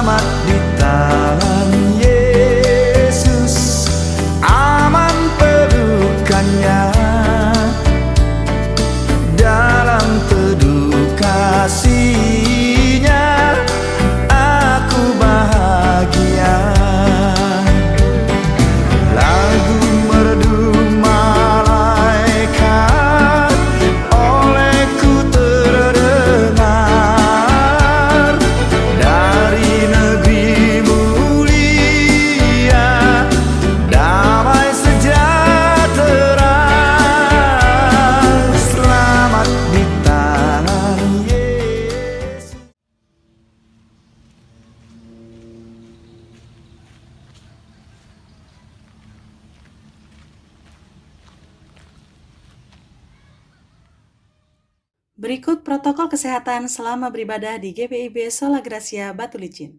Selamat di tangan Yesus, aman pelukannya. Dalam teduh kasih-Nya aku bahagia. Lagu merdu malaikat olehku terdengar dari negeri mulia, damai sejahtera. Selamat di tangan Yesus. Berikut protokol kesehatan selama beribadah di GPIB Sola Gracia Batu Licin.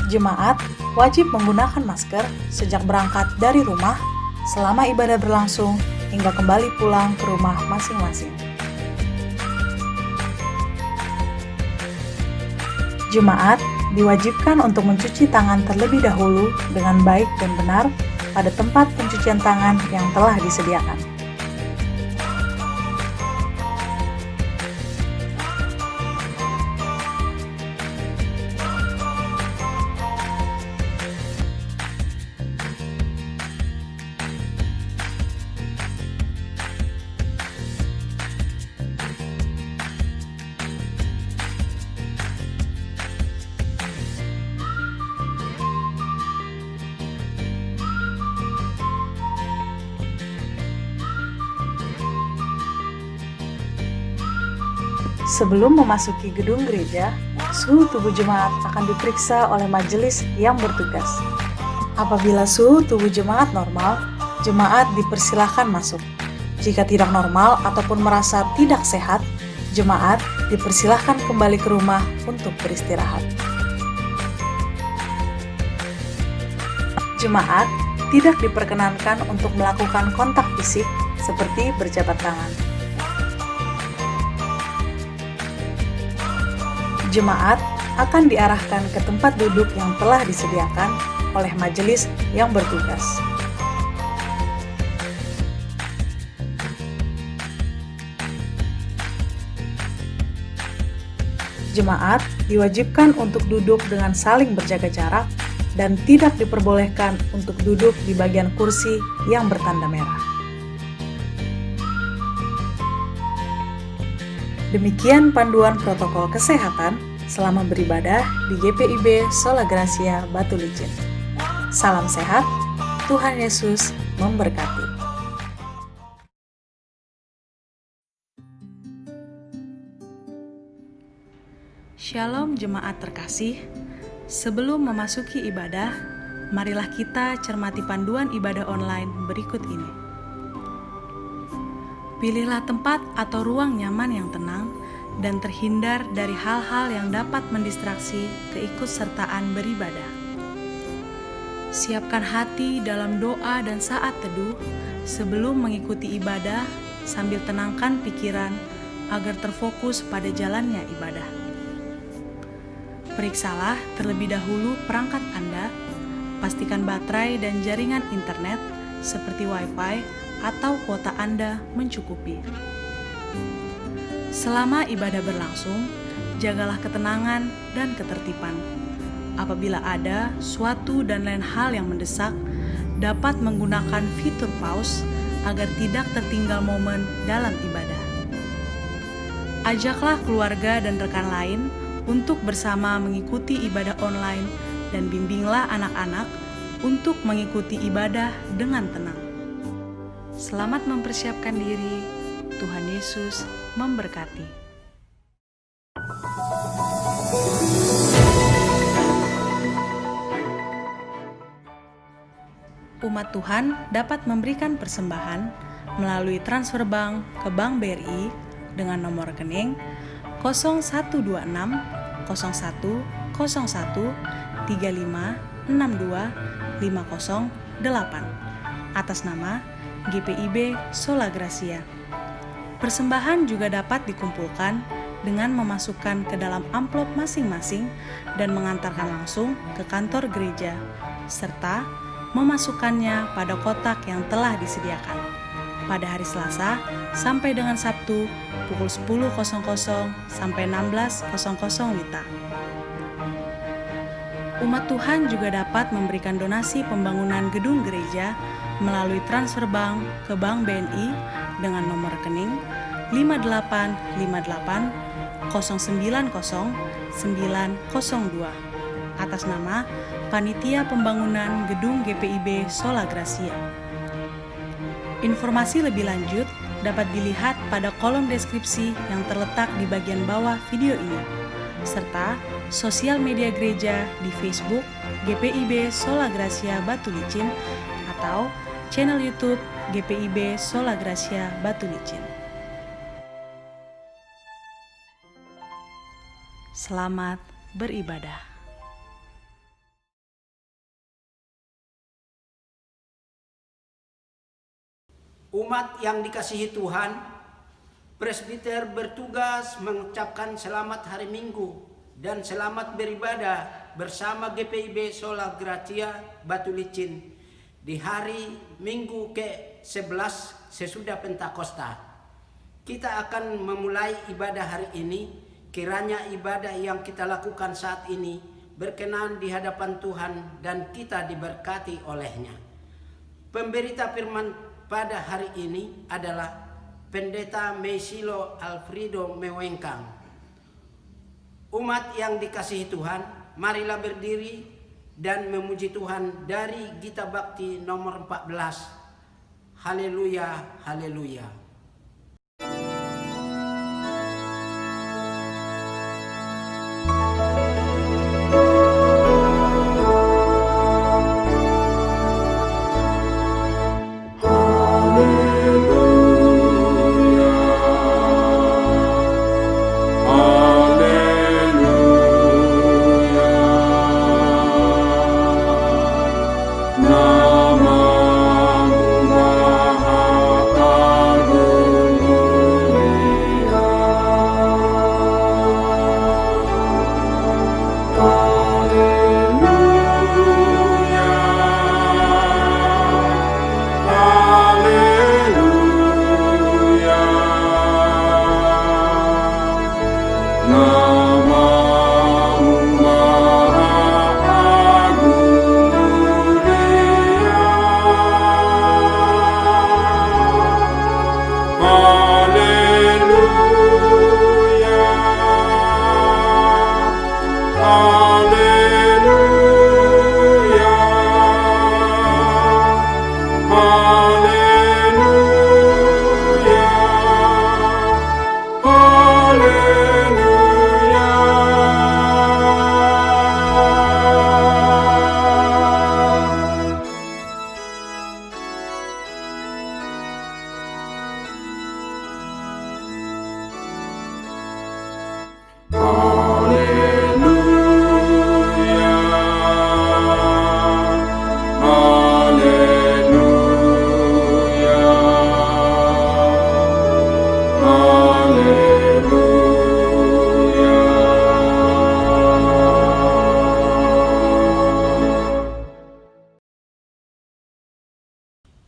Jemaat wajib menggunakan masker sejak berangkat dari rumah, selama ibadah berlangsung, hingga kembali pulang ke rumah masing-masing. Jemaat diwajibkan untuk mencuci tangan terlebih dahulu dengan baik dan benar pada tempat pencucian tangan yang telah disediakan. Sebelum memasuki gedung gereja, suhu tubuh jemaat akan diperiksa oleh majelis yang bertugas. Apabila suhu tubuh jemaat normal, jemaat dipersilahkan masuk. Jika tidak normal ataupun merasa tidak sehat, jemaat dipersilahkan kembali ke rumah untuk beristirahat. Jemaat tidak diperkenankan untuk melakukan kontak fisik seperti berjabat tangan. Jemaat akan diarahkan ke tempat duduk yang telah disediakan oleh majelis yang bertugas. Jemaat diwajibkan untuk duduk dengan saling berjaga jarak dan tidak diperbolehkan untuk duduk di bagian kursi yang bertanda merah. Demikian panduan protokol kesehatan selama beribadah di GPIB Sola Gracia Batu Licin. Salam sehat, Tuhan Yesus memberkati. Shalom jemaat terkasih, sebelum memasuki ibadah, marilah kita cermati panduan ibadah online berikut ini. Pilihlah tempat atau ruang nyaman yang tenang dan terhindar dari hal-hal yang dapat mendistraksi keikutsertaan beribadah. Siapkan hati dalam doa dan saat teduh sebelum mengikuti ibadah, sambil tenangkan pikiran agar terfokus pada jalannya ibadah. Periksalah terlebih dahulu perangkat Anda, pastikan baterai dan jaringan internet seperti Wi-Fi atau kuota Anda mencukupi. Selama ibadah berlangsung, jagalah ketenangan dan ketertiban. Apabila ada suatu dan lain hal yang mendesak, dapat menggunakan fitur pause agar tidak tertinggal momen dalam ibadah. Ajaklah keluarga dan rekan lain untuk bersama mengikuti ibadah online dan bimbinglah anak-anak untuk mengikuti ibadah dengan tenang. Selamat mempersiapkan diri. Tuhan Yesus memberkati. Umat Tuhan dapat memberikan persembahan melalui transfer bank ke Bank BRI dengan nomor rekening 0126 01 01 atas nama GPIB Sola Gracia. Persembahan juga dapat dikumpulkan dengan memasukkan ke dalam amplop masing-masing dan mengantarkan langsung ke kantor gereja, serta memasukkannya pada kotak yang telah disediakan pada hari Selasa sampai dengan Sabtu pukul 10.00 sampai 16.00 WITA. Umat Tuhan juga dapat memberikan donasi pembangunan gedung gereja melalui transfer bank ke Bank BNI dengan nomor rekening 5858 090 902 atas nama Panitia Pembangunan Gedung GPIB Sola Gracia. Informasi lebih lanjut dapat dilihat pada kolom deskripsi yang terletak di bagian bawah video ini, serta sosial media gereja di Facebook GPIB Sola Gracia Batu Licin atau channel YouTube GPIB Sola Gracia Batu Licin. Selamat beribadah. Umat yang dikasihi Tuhan, presbiter bertugas mengucapkan selamat hari Minggu dan selamat beribadah bersama GPIB Sola Gracia Batu Licin di hari Minggu ke-11 sesudah Pentakosta. Kita akan memulai ibadah hari ini. Kiranya ibadah yang kita lakukan saat ini berkenan di hadapan Tuhan dan kita diberkati olehnya. Pemberita firman pada hari ini adalah Pendeta Meisilo Alfredo Mewengkang. Umat yang dikasihi Tuhan, marilah berdiri dan memuji Tuhan dari Gita Bakti nomor 14. Haleluya, haleluya.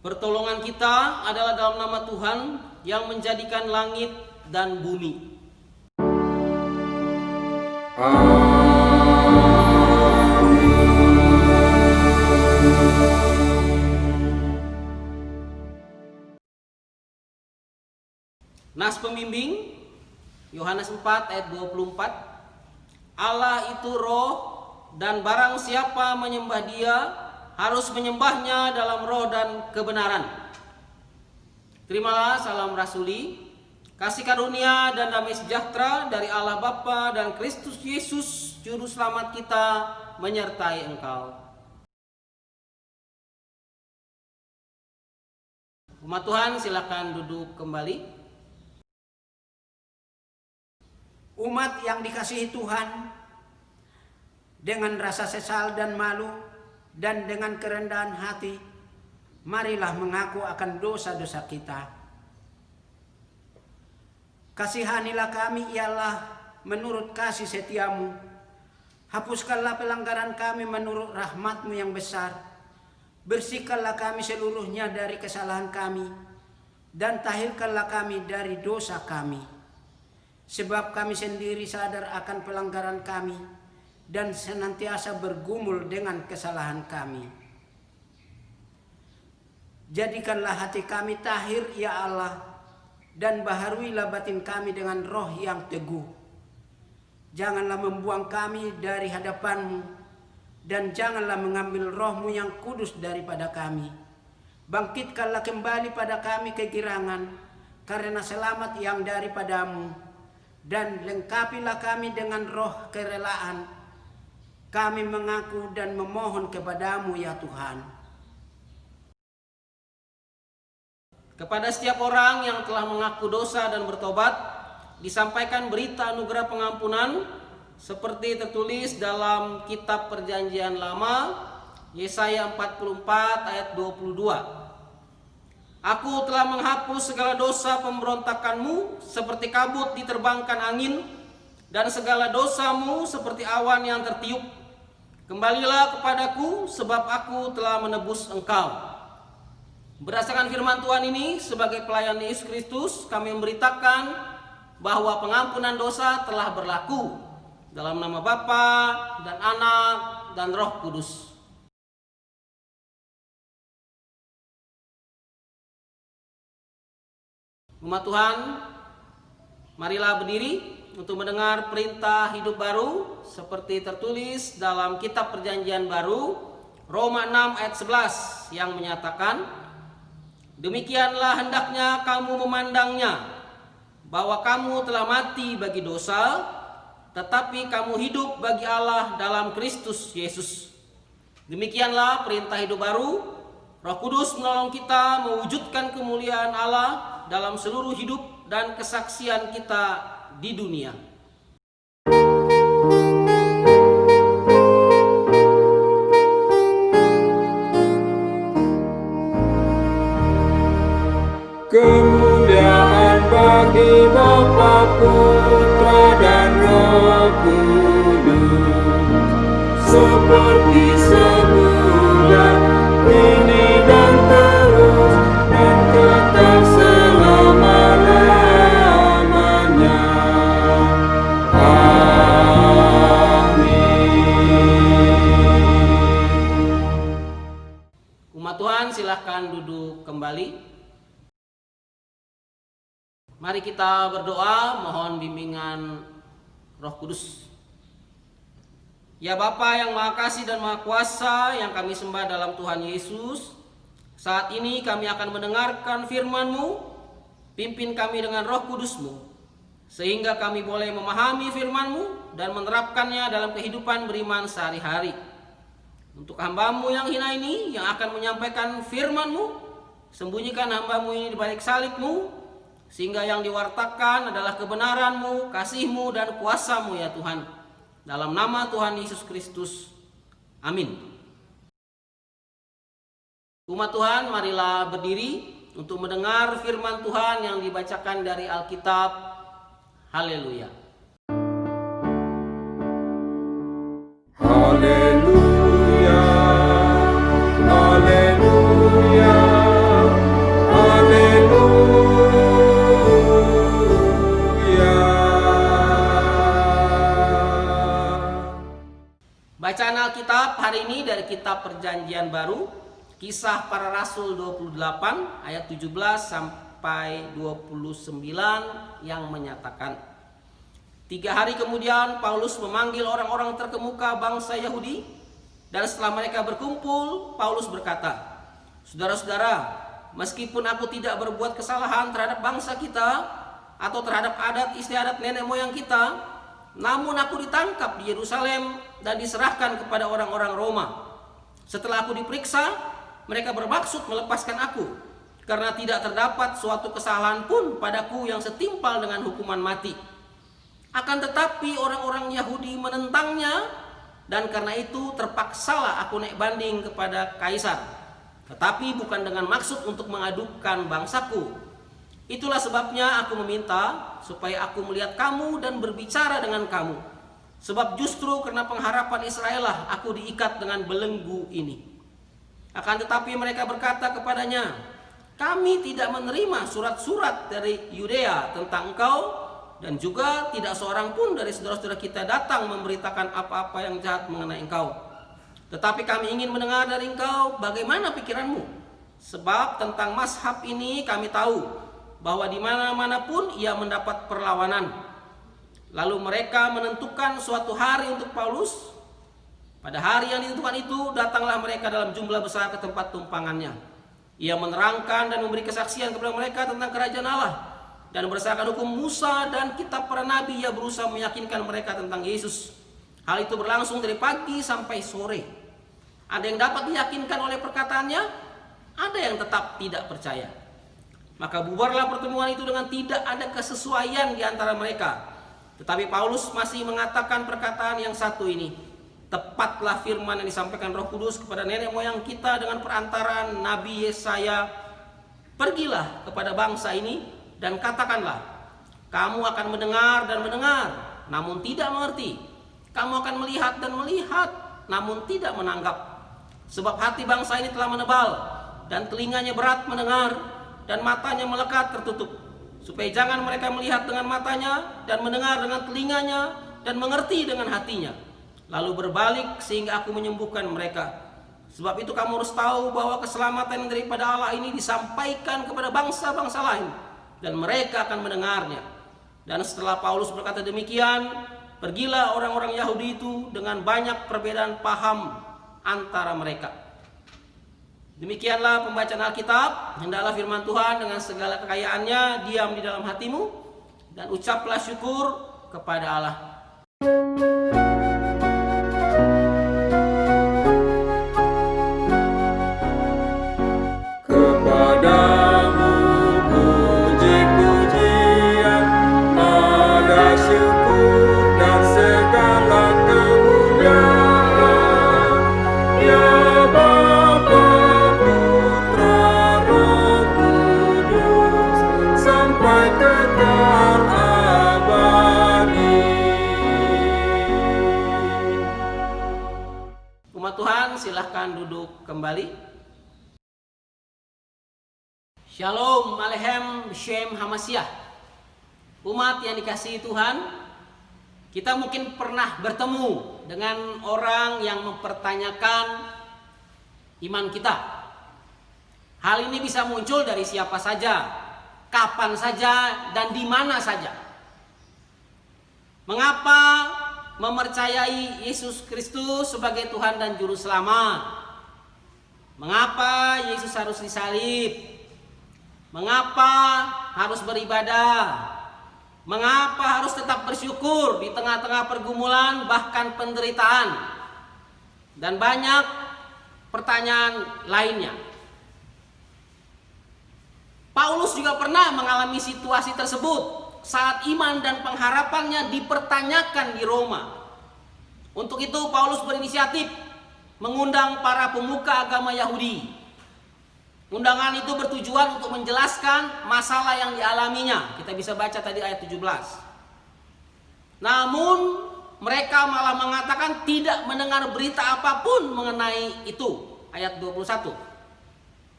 Pertolongan kita adalah dalam nama Tuhan yang menjadikan langit dan bumi. Nas pembimbing Yohanes 4 ayat 24. Allah itu roh dan barang siapa menyembah Dia harus menyembahnya dalam roh dan kebenaran. Terimalah salam rasuli, kasih karunia dan damai sejahtera dari Allah Bapa dan Kristus Yesus Juru Selamat kita menyertai engkau. Umat Tuhan, silakan duduk kembali. Umat yang dikasihi Tuhan, Dengan rasa sesal dan malu dan dengan kerendahan hati, marilah mengaku akan dosa-dosa kita. Kasihanilah kami ya Allah menurut kasih setiamu. Hapuskanlah pelanggaran kami menurut rahmat-Mu yang besar. Bersihkanlah kami seluruhnya dari kesalahan kami, dan tahirkanlah kami dari dosa kami. Sebab kami sendiri sadar akan pelanggaran kami, dan senantiasa bergumul dengan kesalahan kami. Jadikanlah hati kami tahir ya Allah, dan baharuilah batin kami dengan roh yang teguh. Janganlah membuang kami dari hadapan-Mu, dan janganlah mengambil roh-Mu yang kudus daripada kami. Bangkitkanlah kembali pada kami kegirangan, karena selamat yang daripada-Mu, dan lengkapilah kami dengan roh kerelaan. Kami mengaku dan memohon kepada-Mu ya Tuhan. Kepada setiap orang yang telah mengaku dosa dan bertobat, disampaikan berita anugerah pengampunan seperti tertulis dalam kitab Perjanjian Lama, Yesaya 44 ayat 22. Aku telah menghapus segala dosa pemberontakanmu seperti kabut diterbangkan angin, dan segala dosamu seperti awan yang tertiup. Kembalilah kepadaku, sebab aku telah menebus engkau. Berdasarkan firman Tuhan ini, sebagai pelayan Yesus Kristus, kami memberitakan bahwa pengampunan dosa telah berlaku dalam nama Bapa dan Anak dan Roh Kudus. Umat Tuhan, marilah berdiri untuk mendengar perintah hidup baru seperti tertulis dalam kitab Perjanjian Baru, Roma 6 ayat 11 yang menyatakan, demikianlah hendaknya kamu memandangnya, bahwa kamu telah mati bagi dosa, tetapi kamu hidup bagi Allah dalam Kristus Yesus. Demikianlah perintah hidup baru. Roh Kudus menolong kita mewujudkan kemuliaan Allah dalam seluruh hidup dan kesaksian kita di dunia. Kemuliaan bagi Bapa, Putra dan Roh Kudus, seperti semula, kini dan terus, dan kekal selama-lamanya. Amin. Umat Tuhan, silahkan duduk kembali. Mari kita berdoa mohon bimbingan Roh Kudus. Ya Bapa yang Maha Kasih dan Maha Kuasa yang kami sembah dalam Tuhan Yesus, saat ini kami akan mendengarkan firman-Mu. Pimpin kami dengan Roh Kudus-Mu, sehingga kami boleh memahami firman-Mu dan menerapkannya dalam kehidupan beriman sehari-hari. Untuk hamba-Mu yang hina ini yang akan menyampaikan firman-Mu, sembunyikan hamba-Mu ini di balik salib-Mu, sehingga yang diwartakan adalah kebenaran-Mu, kasih-Mu, dan kuasa-Mu ya Tuhan. Dalam nama Tuhan Yesus Kristus. Amin. Umat Tuhan, marilah berdiri untuk mendengar firman Tuhan yang dibacakan dari Alkitab. Haleluya. Haleluya, haleluya, haleluya. Bacaan Alkitab hari ini dari kitab Perjanjian Baru, Kisah Para Rasul 28 ayat 17 sampai 29 yang menyatakan, 3 hari kemudian Paulus memanggil orang-orang terkemuka bangsa Yahudi, dan setelah mereka berkumpul, Paulus berkata, saudara-saudara, meskipun aku tidak berbuat kesalahan terhadap bangsa kita atau terhadap adat istiadat nenek moyang kita, namun aku ditangkap di Yerusalem dan diserahkan kepada orang-orang Roma. Setelah aku diperiksa, mereka bermaksud melepaskan aku, karena tidak terdapat suatu kesalahan pun padaku yang setimpal dengan hukuman mati. Akan tetapi orang-orang Yahudi menentangnya dan karena itu terpaksalah aku naik banding kepada kaisar, tetapi bukan dengan maksud untuk mengadukan bangsaku. Itulah sebabnya aku meminta supaya aku melihat kamu dan berbicara dengan kamu, sebab justru karena pengharapan Israel lah aku diikat dengan belenggu ini. Akan tetapi mereka berkata kepadanya, kami tidak menerima surat-surat dari Yudea tentang engkau, dan juga tidak seorang pun dari saudara-saudara kita datang memberitakan apa-apa yang jahat mengenai engkau. Tetapi kami ingin mendengar dari engkau bagaimana pikiranmu, sebab tentang mazhab ini kami tahu bahwa di mana-mana pun ia mendapat perlawanan. Lalu mereka menentukan suatu hari untuk Paulus. Pada hari yang ditentukan itu datanglah mereka dalam jumlah besar ke tempat tumpangannya. Ia menerangkan dan memberi kesaksian kepada mereka tentang kerajaan Allah, dan berdasarkan hukum Musa dan kitab para nabi ia berusaha meyakinkan mereka tentang Yesus. Hal itu berlangsung dari pagi sampai sore. Ada yang dapat diyakinkan oleh perkataannya, ada yang tetap tidak percaya. Maka bubarlah pertemuan itu dengan tidak ada kesesuaian di antara mereka. Tetapi Paulus masih mengatakan perkataan yang satu ini, tepatlah firman yang disampaikan Roh Kudus kepada nenek moyang kita dengan perantaraan Nabi Yesaya, pergilah kepada bangsa ini dan katakanlah, kamu akan mendengar dan mendengar, namun tidak mengerti. Kamu akan melihat dan melihat, namun tidak menanggap. Sebab hati bangsa ini telah menebal, dan telinganya berat mendengar, dan matanya melekat tertutup, supaya jangan mereka melihat dengan matanya, dan mendengar dengan telinganya, dan mengerti dengan hatinya, lalu berbalik sehingga aku menyembuhkan mereka. Sebab itu kamu harus tahu bahwa keselamatan daripada Allah ini disampaikan kepada bangsa-bangsa lain, dan mereka akan mendengarnya. Dan setelah Paulus berkata demikian, pergilah orang-orang Yahudi itu dengan banyak perbedaan paham antara mereka. Demikianlah pembacaan Alkitab. Hendaklah firman Tuhan dengan segala kekayaannya diam di dalam hatimu, dan ucaplah syukur kepada Allah. Kepadamu puji-pujian, ada syukur dan segala kemuliaan, ya Bapa, Putra, Roh Kudus, sampai kekal abadi. Umat Tuhan, silahkan duduk kembali. Shalom Aleichem Shem Hamasyah. Umat yang dikasihi Tuhan, kita mungkin pernah bertemu dengan orang yang mempertanyakan iman kita. Hal ini bisa muncul dari siapa saja, kapan saja, dan di mana saja. Mengapa mempercayai Yesus Kristus sebagai Tuhan dan Juru Selamat? Mengapa Yesus harus disalib? Mengapa harus beribadah? Mengapa harus tetap bersyukur di tengah-tengah pergumulan bahkan penderitaan? Dan banyak pertanyaan lainnya. Paulus juga pernah mengalami situasi tersebut saat iman dan pengharapannya dipertanyakan di Roma. Untuk itu Paulus berinisiatif mengundang para pemuka agama Yahudi. Undangan itu bertujuan untuk menjelaskan masalah yang dialaminya. Kita bisa baca tadi ayat 17. Namun mereka malah mengatakan tidak mendengar berita apapun mengenai itu. Ayat 21.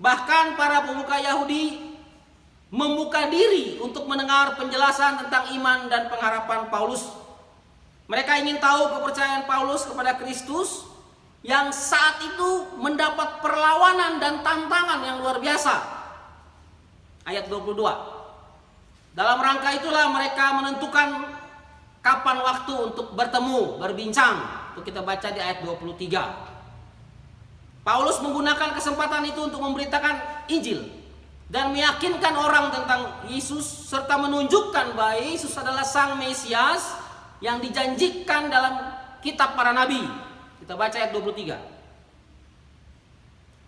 Bahkan para pemuka Yahudi membuka diri untuk mendengar penjelasan tentang iman dan pengharapan Paulus. Mereka ingin tahu kepercayaan Paulus kepada Kristus yang saat itu mendapat perlawanan dan tantangan yang luar biasa. Ayat 22. Dalam rangka itulah mereka menentukan kapan waktu untuk bertemu, berbincang. Itu kita baca di ayat 23. Paulus menggunakan kesempatan itu untuk memberitakan Injil dan meyakinkan orang tentang Yesus, serta menunjukkan bahwa Yesus adalah Sang Mesias yang dijanjikan dalam kitab para nabi. Kita baca ayat 23.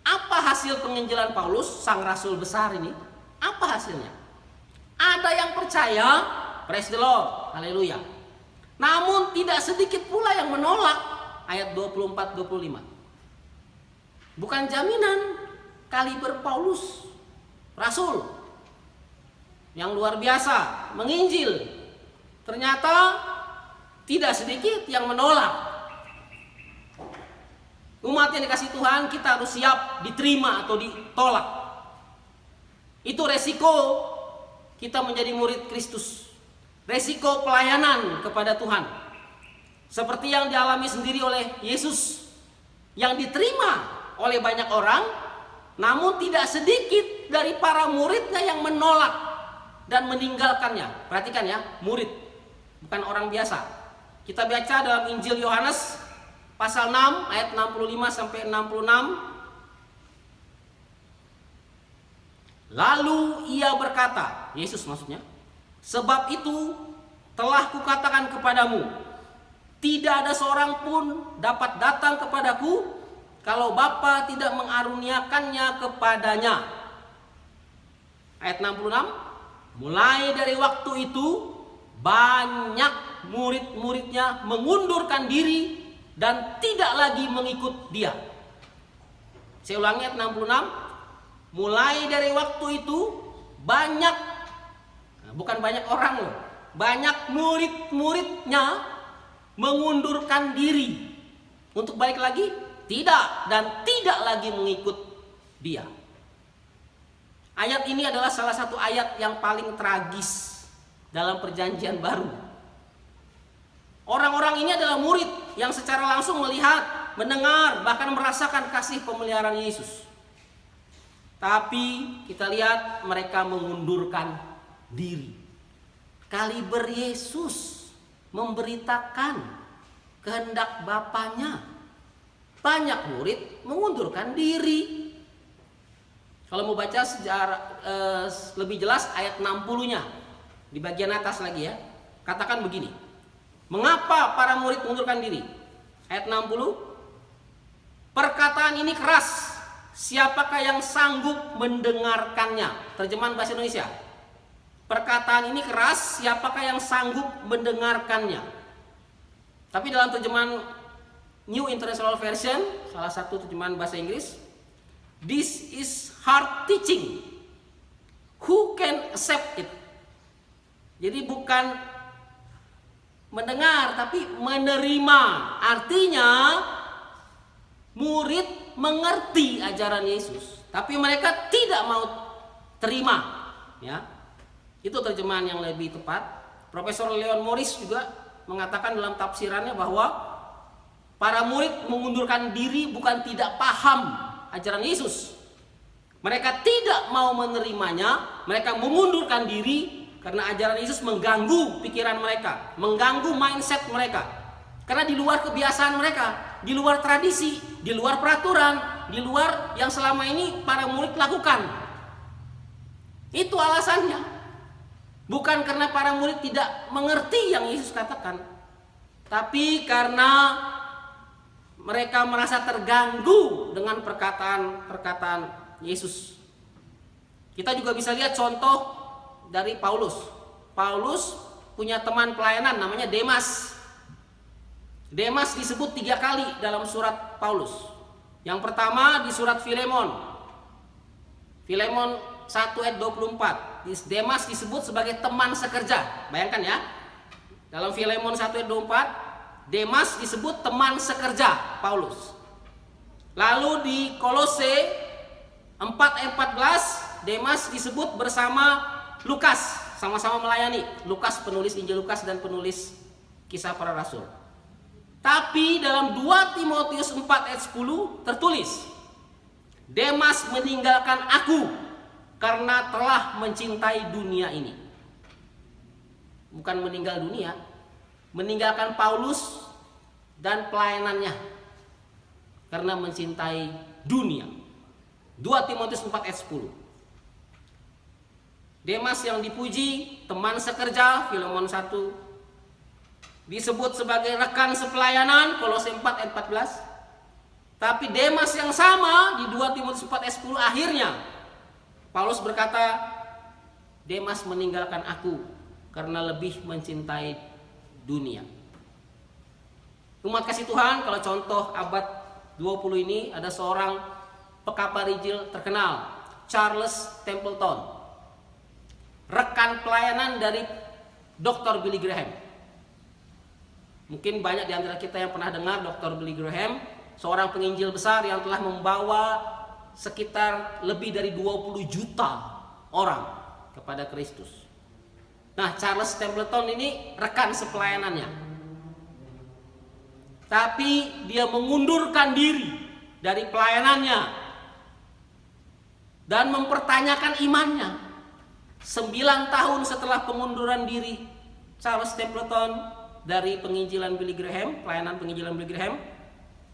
Apa hasil penginjilan Paulus, sang rasul besar ini? Apa hasilnya? Ada yang percaya, praise the Lord, haleluya. Namun tidak sedikit pula yang menolak. ayat 24-25. Bukan jaminan kaliber Paulus, rasul yang luar biasa menginjil. Ternyata tidak sedikit yang menolak. Umat yang dikasih Tuhan, kita harus siap diterima atau ditolak. Itu resiko kita menjadi murid Kristus. Resiko pelayanan kepada Tuhan. Seperti yang dialami sendiri oleh Yesus, yang diterima oleh banyak orang, namun tidak sedikit dari para muridnya yang menolak dan meninggalkannya. Perhatikan ya, murid, bukan orang biasa. Kita baca dalam Injil Yohanes pasal 6 ayat 65 sampai 66. Lalu ia berkata, Yesus maksudnya, sebab itu telah kukatakan kepadamu, tidak ada seorang pun dapat datang kepadaku kalau Bapa tidak mengaruniakannya kepadanya. Ayat 66, mulai dari waktu itu banyak murid-muridnya mengundurkan diri dan tidak lagi mengikut dia. Saya ulangi ayat 66, mulai dari waktu itu banyak, bukan banyak orang loh, banyak murid-muridnya mengundurkan diri untuk balik lagi. Tidak, dan tidak lagi mengikut dia. Ayat ini adalah salah satu ayat yang paling tragis dalam perjanjian baru. Orang-orang ini adalah murid yang secara langsung melihat, mendengar, bahkan merasakan kasih pemeliharaan Yesus. Tapi kita lihat mereka mengundurkan diri. Kaliber Yesus memberitakan kehendak Bapanya. Banyak murid mengundurkan diri. Kalau mau baca sejarah lebih jelas ayat 60-nya di bagian atas lagi ya. Katakan begini. Mengapa para murid mengundurkan diri? Ayat 60. Perkataan ini keras. Siapakah yang sanggup mendengarkannya? Terjemahan bahasa Indonesia. Perkataan ini keras, siapakah yang sanggup mendengarkannya? Tapi dalam terjemahan New International Version, salah satu terjemahan bahasa Inggris, this is hard teaching. Who can accept it? Jadi bukan mendengar, tapi menerima. Artinya murid mengerti ajaran Yesus, tapi mereka tidak mau terima. Ya, itu terjemahan yang lebih tepat. Profesor Leon Morris juga mengatakan dalam tafsirannya bahwa para murid mengundurkan diri bukan tidak paham ajaran Yesus. Mereka tidak mau menerimanya, mereka mengundurkan diri karena ajaran Yesus mengganggu pikiran mereka, mengganggu mindset mereka. Karena di luar kebiasaan mereka, di luar tradisi, di luar peraturan, di luar yang selama ini para murid lakukan. Itu alasannya. Bukan karena para murid tidak mengerti yang Yesus katakan, tapi karena mereka merasa terganggu dengan perkataan Yesus. Kita juga bisa lihat contoh dari Paulus. Paulus punya teman pelayanan namanya Demas. Demas disebut 3 kali dalam surat Paulus. Yang pertama di surat Filemon. Filemon 1 ayat 24. Demas disebut sebagai teman sekerja. Bayangkan ya. Dalam Filemon 1 ayat 24, Demas disebut teman sekerja Paulus. Lalu di Kolose 4 ayat 14, Demas disebut bersama Lukas, sama-sama melayani. Lukas penulis Injil Lukas dan penulis Kisah Para Rasul. Tapi dalam 2 Timotius 4 ayat 10 tertulis, Demas meninggalkan aku karena telah mencintai dunia ini. Bukan meninggal dunia, meninggalkan Paulus dan pelayanannya karena mencintai dunia. 2 Timotius 4 ayat 10. Demas yang dipuji, teman sekerja, Filemon 1 disebut sebagai rekan sepelayanan, Kolose 4 ayat 14. Tapi Demas yang sama di 2 Timotius 4 ayat 10 akhirnya Paulus berkata, Demas meninggalkan aku karena lebih mencintai dunia. Umat kasih Tuhan, kalau contoh abad 20 ini ada seorang pekabar Injil terkenal, Charles Templeton, rekan pelayanan dari Dr. Billy Graham. Mungkin banyak di antara kita yang pernah dengar Dr. Billy Graham, seorang penginjil besar yang telah membawa sekitar lebih dari 20 juta orang kepada Kristus. Nah, Charles Templeton ini rekan sepelayanannya. Tapi dia mengundurkan diri dari pelayanannya dan mempertanyakan imannya. 9 tahun setelah pengunduran diri Charles Templeton dari penginjilan Billy Graham, pelayanan penginjilan Billy Graham,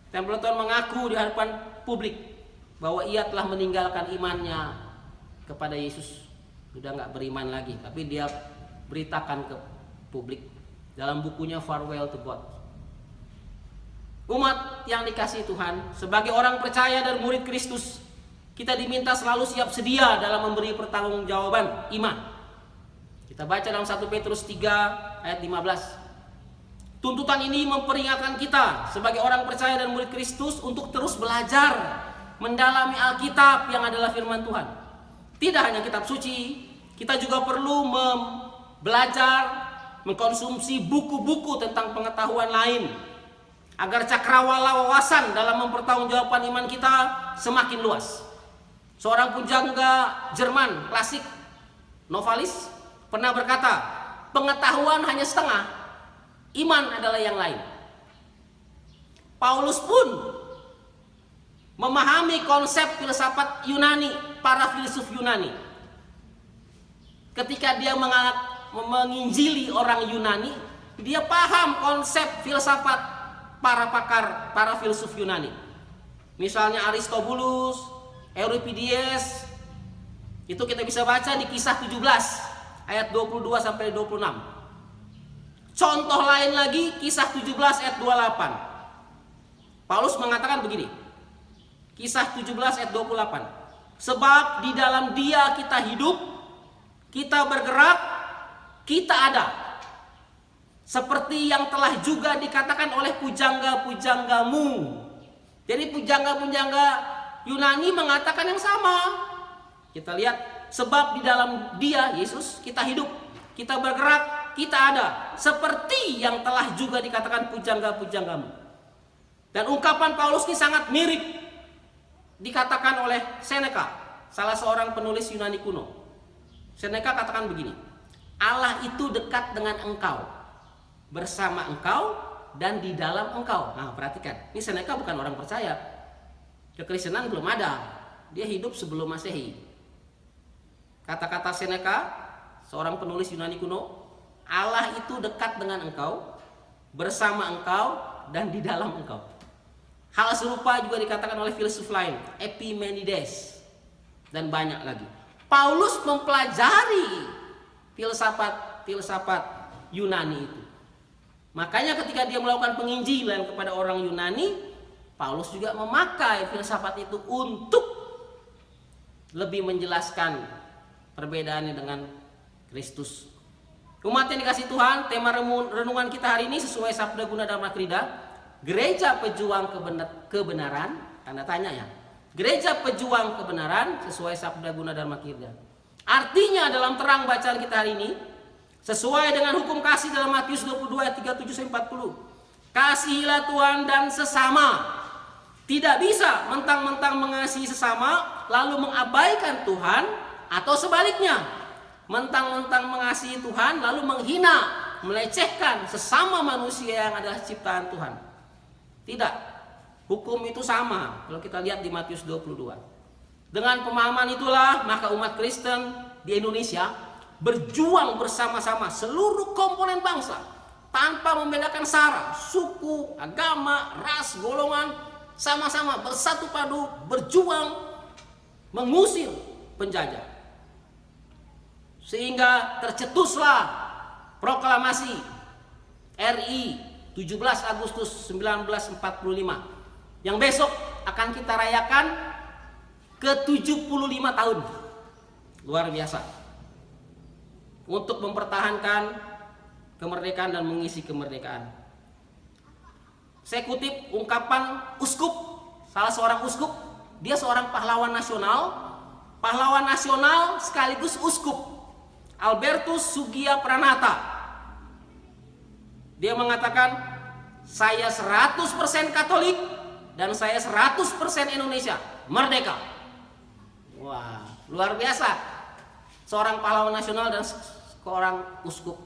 Templeton mengaku di hadapan publik bahwa ia telah meninggalkan imannya kepada Yesus. Sudah nggak beriman lagi, tapi dia beritakan ke publik dalam bukunya Farewell to God. Umat yang dikasihi Tuhan, sebagai orang percaya dan murid Kristus, kita diminta selalu siap sedia dalam memberi pertanggungjawaban iman. Kita baca dalam 1 Petrus 3 ayat 15. Tuntutan ini memperingatkan kita sebagai orang percaya dan murid Kristus untuk terus belajar mendalami Alkitab yang adalah firman Tuhan. Tidak hanya kitab suci, kita juga perlu belajar mengkonsumsi buku-buku tentang pengetahuan lain, agar cakrawala wawasan dalam mempertanggungjawabkan iman kita semakin luas. Seorang pujangga Jerman klasik, Novalis, pernah berkata, pengetahuan hanya setengah, iman adalah yang lain. Paulus pun memahami konsep filsafat Yunani, para filsuf Yunani. Ketika dia menginjili orang Yunani, dia paham konsep filsafat para pakar, para filsuf Yunani. Misalnya Aristobulus, Euripides. Itu kita bisa baca di Kisah 17 ayat 22 sampai 26. Contoh lain lagi Kisah 17 ayat 28. Paulus mengatakan begini. Kisah 17 ayat 28. Sebab di dalam Dia kita hidup, kita bergerak, kita ada. Seperti yang telah juga dikatakan oleh pujangga-pujanggamu. Jadi pujangga-pujangga Yunani mengatakan yang sama. Kita lihat, sebab di dalam Dia, Yesus, kita hidup, kita bergerak, kita ada. Seperti yang telah juga dikatakan pujangga-pujanggamu. Dan ungkapan Paulus ini sangat mirip dikatakan oleh Seneca, salah seorang penulis Yunani kuno. Seneca katakan begini, Allah itu dekat dengan engkau, bersama engkau dan di dalam engkau. Nah, perhatikan, ini Seneca bukan orang percaya. Kekristenan belum ada. Dia hidup sebelum Masehi. Kata-kata Seneca, seorang penulis Yunani kuno, Allah itu dekat dengan engkau, bersama engkau dan di dalam engkau. Hal serupa juga dikatakan oleh filsuf lain, Epimenides, dan banyak lagi. Paulus mempelajari filsafat Yunani itu. Makanya ketika dia melakukan penginjilan kepada orang Yunani, Paulus juga memakai filsafat itu untuk lebih menjelaskan perbedaannya dengan Kristus. Umat yang dikasihi Tuhan, tema renungan kita hari ini sesuai Sabda Guna Dharma Krida, Gereja Pejuang Kebenaran, tanda tanya ya. Gereja Pejuang Kebenaran sesuai Sabda Guna Dharma Krida. Artinya dalam terang bacaan kita hari ini, sesuai dengan hukum kasih dalam Matius 22 ayat 37-40. Kasihilah Tuhan dan sesama. Tidak bisa mentang-mentang mengasihi sesama lalu mengabaikan Tuhan, atau sebaliknya, mentang-mentang mengasihi Tuhan lalu menghina, melecehkan sesama manusia yang adalah ciptaan Tuhan. Tidak. Hukum itu sama kalau kita lihat di Matius 22. Dengan pemahaman itulah maka umat Kristen di Indonesia berjuang bersama-sama seluruh komponen bangsa tanpa membedakan sara, suku, agama, ras, golongan, sama-sama bersatu padu berjuang mengusir penjajah. Sehingga tercetuslah proklamasi RI 17 Agustus 1945 yang besok akan kita rayakan ke-75 tahun. Luar biasa. Untuk mempertahankan kemerdekaan dan mengisi kemerdekaan. Saya kutip ungkapan uskup, salah seorang uskup, dia seorang pahlawan nasional sekaligus uskup, Albertus Sugia Pranata. Dia mengatakan, saya 100% Katolik dan saya 100% Indonesia, merdeka. Wah, luar biasa. Seorang pahlawan nasional dan seorang uskup.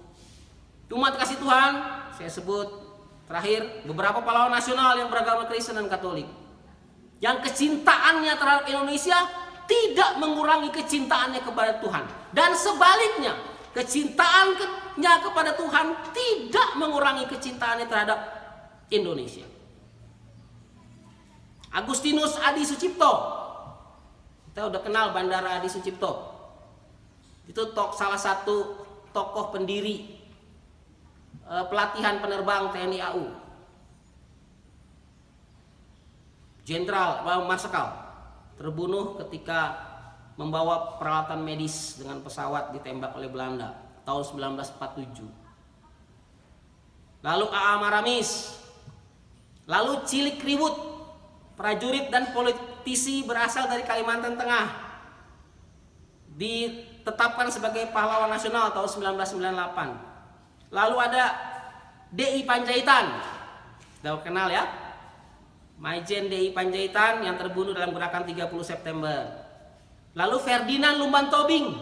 Umat kasih Tuhan, saya sebut terakhir beberapa pahlawan nasional yang beragama Kristen dan Katolik, yang kecintaannya terhadap Indonesia tidak mengurangi kecintaannya kepada Tuhan, dan sebaliknya kecintaannya kepada Tuhan tidak mengurangi kecintaannya terhadap Indonesia. Agustinus Adi Sucipto, kita udah kenal Bandara Adi Sucipto, itu salah satu tokoh pendiri pelatihan penerbang TNI AU, Jenderal Marsikal, terbunuh ketika membawa peralatan medis dengan pesawat ditembak oleh Belanda tahun 1947. Lalu A.A. Maramis, lalu Cilik Riwut, prajurit dan politisi berasal dari Kalimantan Tengah, ditetapkan sebagai pahlawan nasional tahun 1998. Lalu ada D.I. Panjaitan, sudah kenal ya, Maijen D.I. Panjaitan yang terbunuh dalam gerakan 30 September. Lalu Ferdinand Lumban Tobing,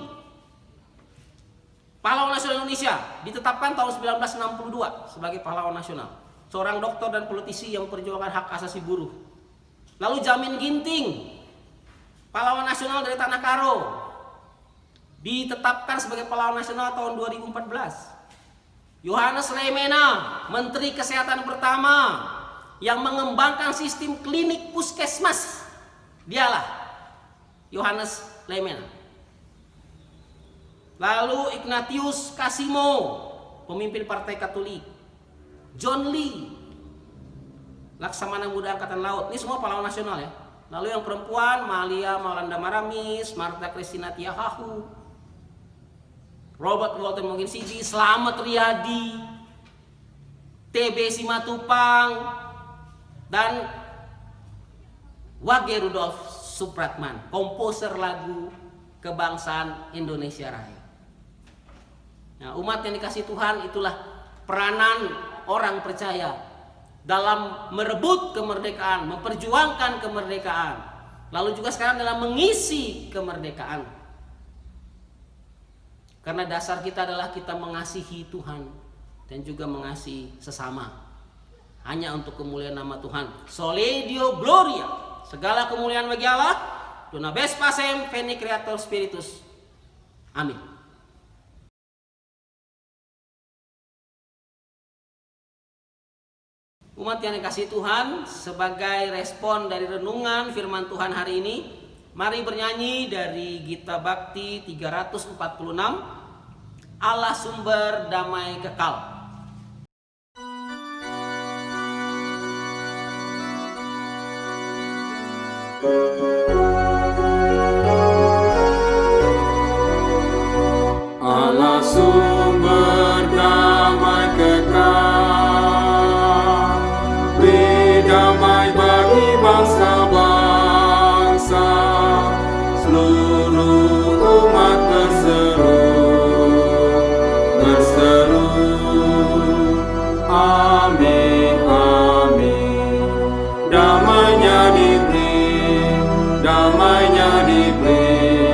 pahlawan nasional Indonesia, ditetapkan tahun 1962 sebagai pahlawan nasional, seorang dokter dan politisi yang memperjuangkan hak asasi buruh. Lalu Jamin Ginting, pahlawan nasional dari Tanah Karo, ditetapkan sebagai pahlawan nasional tahun 2014. Yohanes Lemena, Menteri Kesehatan pertama yang mengembangkan sistem klinik puskesmas, dialah Yohanes Lemena. Lalu Ignatius Kasimo, pemimpin Partai Katolik. John Lee, Laksamana Muda Angkatan Laut, ini semua pahlawan nasional ya. Lalu yang perempuan, Malia Maulanda Maramis, Marta Christina Tiahahu, Robert Walter Moginsidi, Slamet Riyadi, TB Simatupang, dan Wage Rudolf Supratman, komposer lagu kebangsaan Indonesia Raya. Nah, umat yang dikasih Tuhan, itulah peranan orang percaya dalam merebut kemerdekaan, memperjuangkan kemerdekaan, lalu juga sekarang dalam mengisi kemerdekaan. Karena dasar kita adalah kita mengasihi Tuhan dan juga mengasihi sesama, hanya untuk kemuliaan nama Tuhan. Soli Deo Gloria, segala kemuliaan bagi Allah. Dona Bes Pasem Veni Creator Spiritus. Amin. Umat yang dikasihi Tuhan, sebagai respon dari renungan firman Tuhan hari ini, mari bernyanyi dari Gita Bakti 346, Allah Sumber Damai Kekal. Allah sumber damai kekal, beri damai bagi bangsa-bangsa, seluruh umat berseru, amin, amin. Damainya diberi, damainya diberi,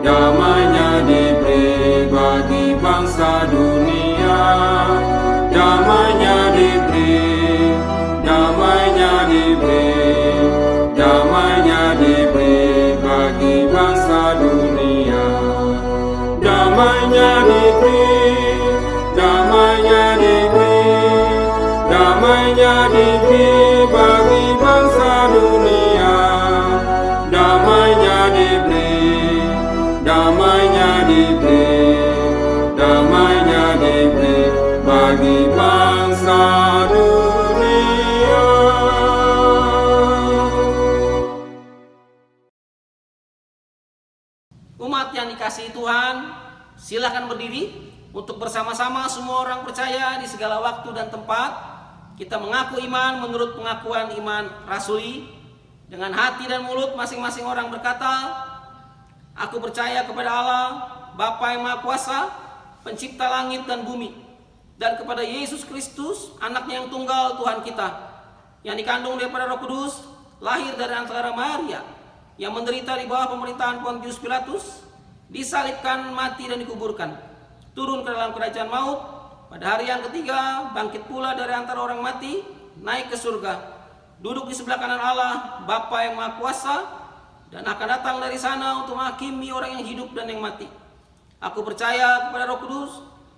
damainya diberi bagi bangsa dunia. Damainya diberi, damainya diberi, damainya diberi bagi bangsa dunia. Damainya diberi, damainya diberi, damainya diberi bagi bangsa dunia. Damainya diberi, damainya diberi, damainya diberi bagi bangsa dunia. Umat yang dikasihi Tuhan, silakan berdiri untuk bersama-sama semua orang percaya di segala waktu dan tempat Kita mengaku iman menurut pengakuan iman rasuli. Dengan hati dan mulut masing-masing orang berkata, aku percaya kepada Allah, Bapa yang Maha Kuasa, pencipta langit dan bumi, dan kepada Yesus Kristus, anaknya yang tunggal Tuhan kita, yang dikandung daripada Roh Kudus, lahir dari antara Maria, yang menderita di bawah pemerintahan Pontius Pilatus, disalibkan, mati dan dikuburkan, turun ke dalam kerajaan maut, pada hari yang ketiga bangkit pula dari antara orang mati, naik ke surga, duduk di sebelah kanan Allah, Bapa yang Maha Kuasa, dan akan datang dari sana untuk menghakimi orang yang hidup dan yang mati. Aku percaya kepada Roh Kudus,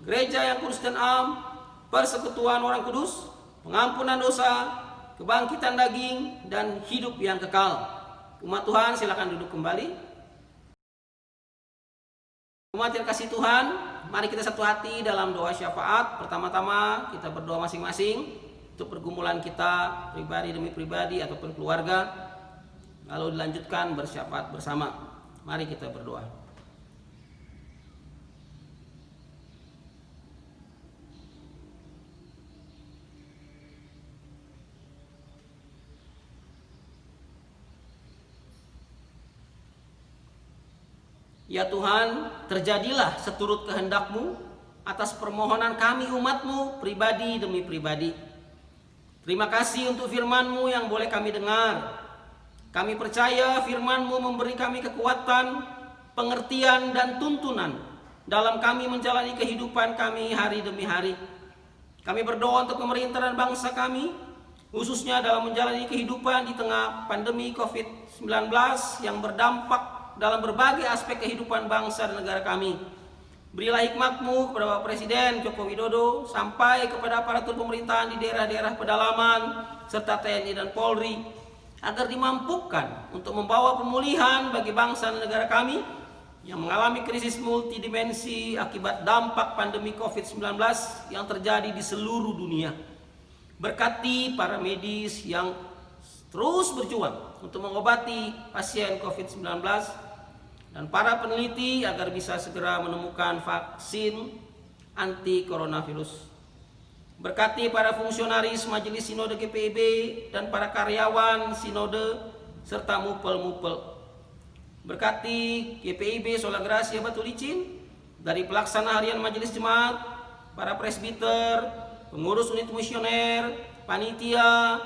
gereja yang kudus dan am, persekutuan orang kudus, pengampunan dosa, kebangkitan daging, dan hidup yang kekal. Umat Tuhan silakan duduk kembali. Umat yang kasih Tuhan, mari kita satu hati dalam doa syafaat. Pertama-tama kita berdoa masing-masing untuk pergumulan kita pribadi demi pribadi ataupun keluarga, lalu dilanjutkan bersyafaat bersama. Mari kita berdoa. Ya Tuhan, terjadilah seturut kehendak-Mu atas permohonan kami umat-Mu pribadi demi pribadi. Terima kasih untuk firman-Mu yang boleh kami dengar. Kami percaya firman-Mu memberi kami kekuatan, pengertian, dan tuntunan dalam kami menjalani kehidupan kami hari demi hari. Kami berdoa untuk pemerintah dan bangsa kami, khususnya dalam menjalani kehidupan di tengah pandemi COVID-19 yang berdampak dalam berbagai aspek kehidupan bangsa dan negara kami. Berilah hikmat-Mu kepada Bapak Presiden Joko Widodo sampai kepada aparatur pemerintahan di daerah-daerah pedalaman serta TNI dan Polri agar dimampukan untuk membawa pemulihan bagi bangsa dan negara kami yang mengalami krisis multidimensi akibat dampak pandemi COVID-19 yang terjadi di seluruh dunia. Berkati para medis yang terus berjuang untuk mengobati pasien COVID-19 dan para peneliti agar bisa segera menemukan vaksin anti coronavirus. Berkati para fungsionaris Majelis Sinode GPIB dan para karyawan Sinode serta mupel-mupel. Berkati GPIB Sola Gracia Batu Licin, dari pelaksana harian Majelis Jemaat, para presbiter, pengurus unit misioner, panitia,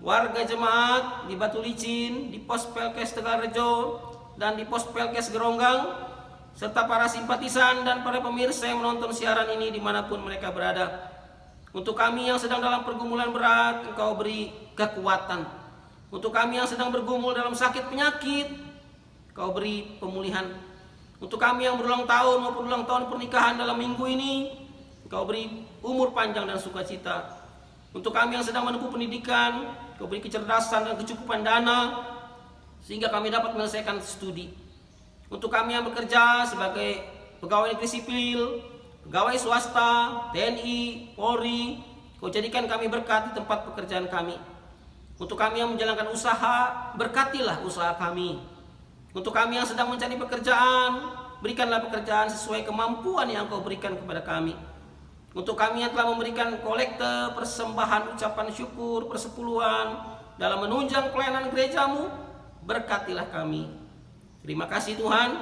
warga jemaat di Batu Licin, di Pos Pelkes Tegalrejo, dan di Pos Pelkes Geronggang, serta para simpatisan dan para pemirsa yang menonton siaran ini dimanapun mereka berada. Untuk kami yang sedang dalam pergumulan berat, Engkau beri kekuatan. Untuk kami yang sedang bergumul dalam sakit penyakit, Engkau beri pemulihan. Untuk kami yang berulang tahun maupun ulang tahun pernikahan dalam minggu ini, Engkau beri umur panjang dan sukacita. Untuk kami yang sedang menempuh pendidikan, Engkau beri kecerdasan dan kecukupan dana sehingga kami dapat menyelesaikan studi. Untuk kami yang bekerja sebagai pegawai negeri sipil, pegawai swasta, TNI, Polri, Kau jadikan kami berkat di tempat pekerjaan kami. Untuk kami yang menjalankan usaha, berkatilah usaha kami. Untuk kami yang sedang mencari pekerjaan, berikanlah pekerjaan sesuai kemampuan yang Kau berikan kepada kami. Untuk kami yang telah memberikan kolekte, persembahan, ucapan syukur, persepuluhan dalam menunjang pelayanan gereja-Mu, berkatilah kami. Terima kasih Tuhan.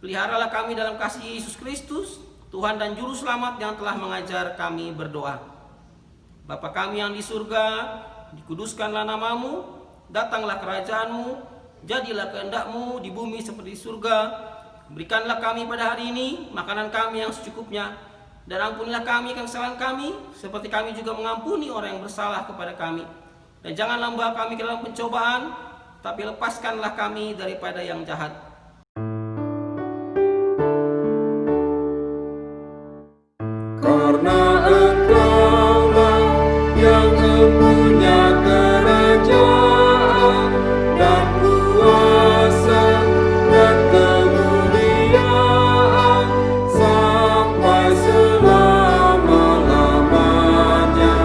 Peliharalah kami dalam kasih Yesus Kristus, Tuhan dan Juru Selamat yang telah mengajar kami berdoa. Bapa kami yang di surga, dikuduskanlah nama-Mu, datanglah kerajaan-Mu, jadilah kehendak-Mu di bumi seperti di surga. Berikanlah kami pada hari ini makanan kami yang secukupnya, dan ampunilah kami kesalahan kami, seperti kami juga mengampuni orang yang bersalah kepada kami. Dan janganlah membawa kami ke dalam pencobaan, tapi lepaskanlah kami daripada yang jahat. Karena Engkaulah yang mempunyai kerajaan dan kuasa dan kemuliaan sampai selama-lamanya.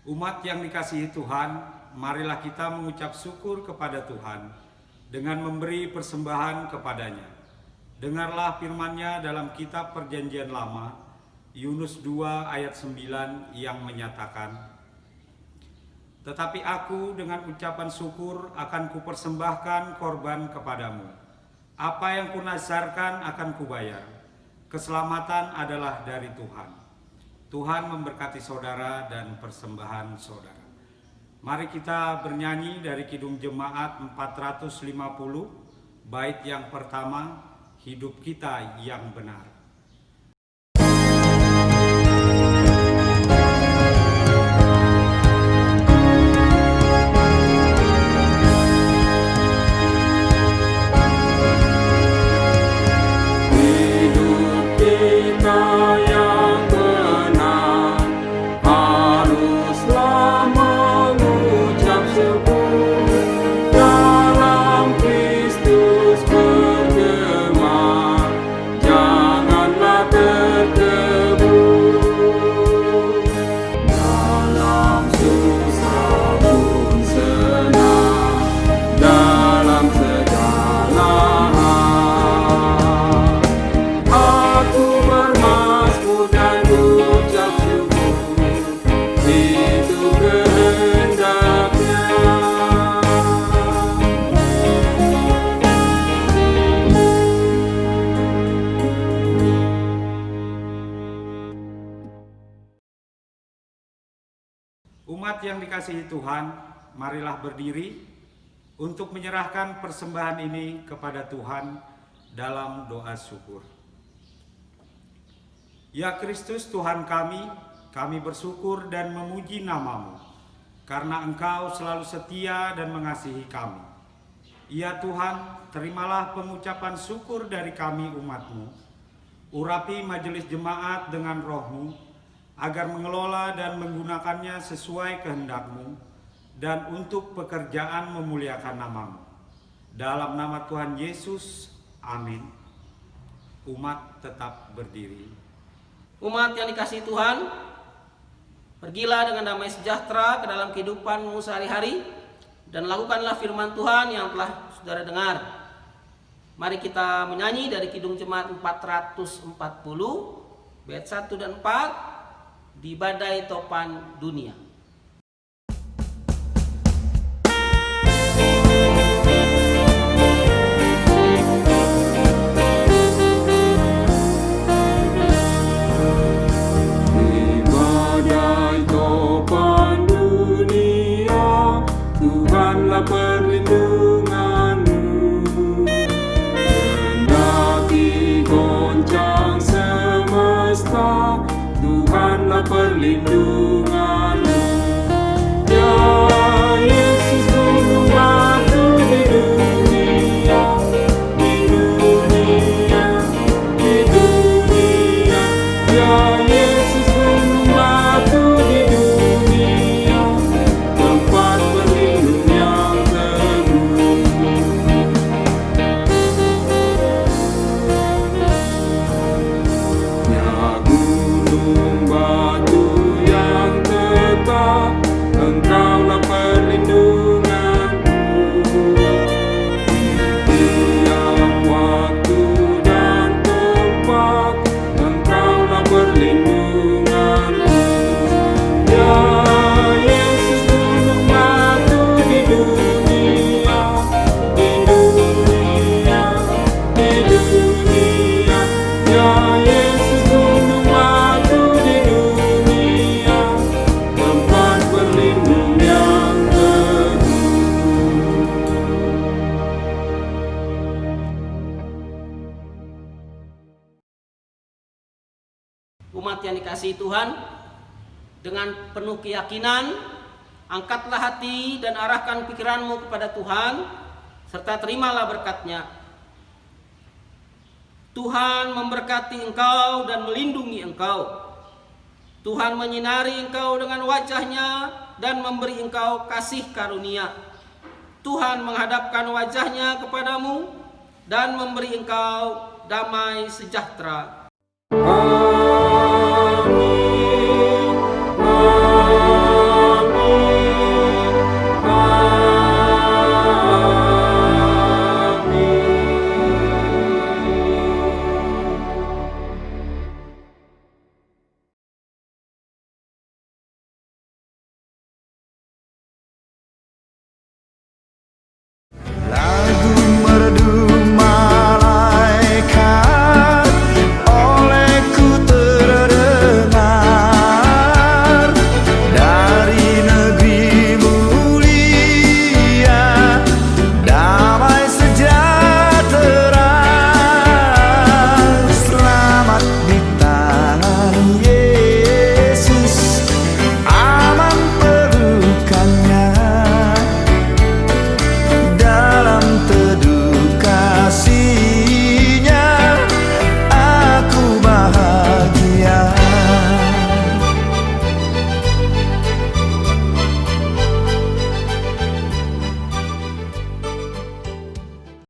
Umat yang dikasihi Tuhan, marilah kita mengucap syukur kepada Tuhan. dengan memberi persembahan kepadanya. Dengarlah firman-Nya dalam kitab Perjanjian Lama, Yunus 2 ayat 9 yang menyatakan, "Tetapi aku dengan ucapan syukur akan kupersembahkan korban kepadamu. Apa yang kunazarkan akan kubayar. Keselamatan adalah dari Tuhan." Tuhan memberkati saudara dan persembahan saudara. Mari kita bernyanyi dari Kidung Jemaat 450, bait yang pertama, Hidup Kita yang Benar. Umat yang dikasihi Tuhan, marilah berdiri untuk menyerahkan persembahan ini kepada Tuhan dalam doa syukur. Ya Kristus Tuhan kami bersyukur dan memuji nama-Mu, karena Engkau selalu setia dan mengasihi kami. Ya Tuhan, terimalah pengucapan syukur dari kami umat-Mu. Urapi majelis jemaat dengan Roh-Mu, agar mengelola dan menggunakannya sesuai kehendak-Mu dan untuk pekerjaan memuliakan nama-Mu. Dalam nama Tuhan Yesus, amin. Umat tetap berdiri. Umat yang dikasihi Tuhan, pergilah dengan damai sejahtera ke dalam kehidupanmu sehari-hari dan lakukanlah firman Tuhan yang telah saudara dengar. Mari kita menyanyi dari Kidung Jemaat 440, bait 1 dan 4, di badai topan dunia. Di badai topan dunia, Tuhanlah perlindunganmu. Kendati goncang semesta, Tuhanlah perlindunganmu. Ya Yesus, gunung batu di dunia, di dunia, di dunia. Ya Yesus, gunung batu di dunia, tempat berlindung yang teguh. Ya gunung batu yang tetap, Engkaulah perlindunganku. Di tiap waktu dan tempat, Engkaulah perlindunganku. Ya Yesus, gunung batu di dunia, di dunia, di dunia. Ya Yesus, gunung batu di dunia, tempat berlindung yang teguh. Umat yang dikasihi Tuhan, dengan penuh keyakinan, angkatlah hati dan arahkan pikiranmu kepada Tuhan, serta terimalah berkat-Nya. Tuhan memberkati engkau dan melindungi engkau. Tuhan menyinari engkau dengan wajah-Nya dan memberi engkau kasih karunia. Tuhan menghadapkan wajah-Nya kepadamu dan memberi engkau damai sejahtera. Amin.